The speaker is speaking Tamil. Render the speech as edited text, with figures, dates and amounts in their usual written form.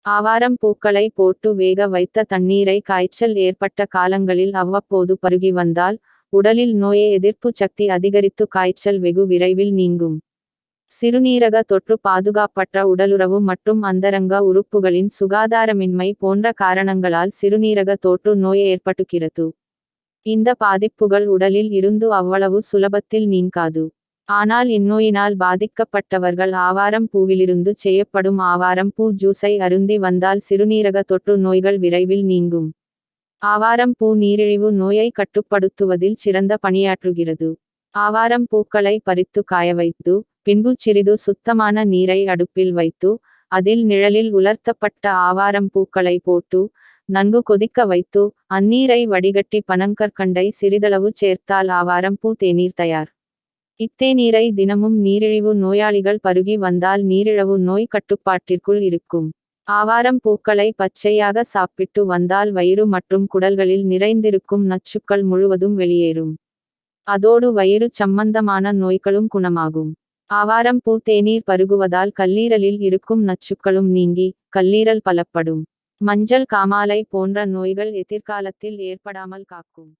ஆவாரம் பூக்களை போட்டு வேக வைத்த தண்ணீரை காய்ச்சல் ஏற்பட்ட காலங்களில் அவ்வப்போது பருகி வந்தால் உடலில் நோய் எதிர்ப்பு சக்தி அதிகரித்து காய்ச்சல் வெகு விரைவில் நீங்கும். சிறுநீரக தொற்று, பாதுகாப்பற்ற உடலுறவு மற்றும் அந்தரங்க உறுப்புகளின் சுகாதாரமின்மை போன்ற காரணங்களால் சிறுநீரக தொற்று நோய் ஏற்பட்டுகிறது. இந்த பாதிப்புகள் உடலில் இருந்து அவ்வளவு சுலபத்தில் நீங்காது. ஆனால் இந்நோயினால் பாதிக்கப்பட்டவர்கள் ஆவாரம் பூவிலிருந்து செய்யப்படும் ஆவாரம் பூ ஜூஸை அருந்தி வந்தால் சிறுநீரக தொற்று நோய்கள் விரைவில் நீங்கும். ஆவாரம் பூ நீரிழிவு நோயை கட்டுப்படுத்துவதில் சிறந்த பணியாற்றுகிறது. ஆவாரம் பூக்களை பறித்து காய வைத்து பின்பு சிறிது சுத்தமான நீரை அடுப்பில் வைத்து அதில் நிழலில் உலர்த்தப்பட்ட ஆவாரம் பூக்களை போட்டு நன்கு கொதிக்க வைத்து அந்நீரை வடிகட்டி பனங்கற்கண்டை சிறிதளவு சேர்த்தால் ஆவாரம் பூ தேநீர் தயார். இத்தேநீரை தினமும் நீரிழிவு நோயாளிகள் பருகி வந்தால் நீரிழிவு நோய் கட்டுப்பாட்டிற்குள் இருக்கும். ஆவாரம் பூக்களை பச்சையாக சாப்பிட்டு வந்தால் வயிறு மற்றும் குடல்களில் நிறைந்திருக்கும் நச்சுக்கள் முழுவதும் வெளியேறும். அதோடு வயிறு சம்பந்தமான நோய்களும் குணமாகும். ஆவாரம் பூ தேநீர் பருகுவதால் கல்லீரலில் இருக்கும் நச்சுக்களும் நீங்கி கல்லீரல் பலப்படும். மஞ்சள் காமாலை போன்ற நோய்கள் எதிர்காலத்தில் ஏற்படாமல் காக்கும்.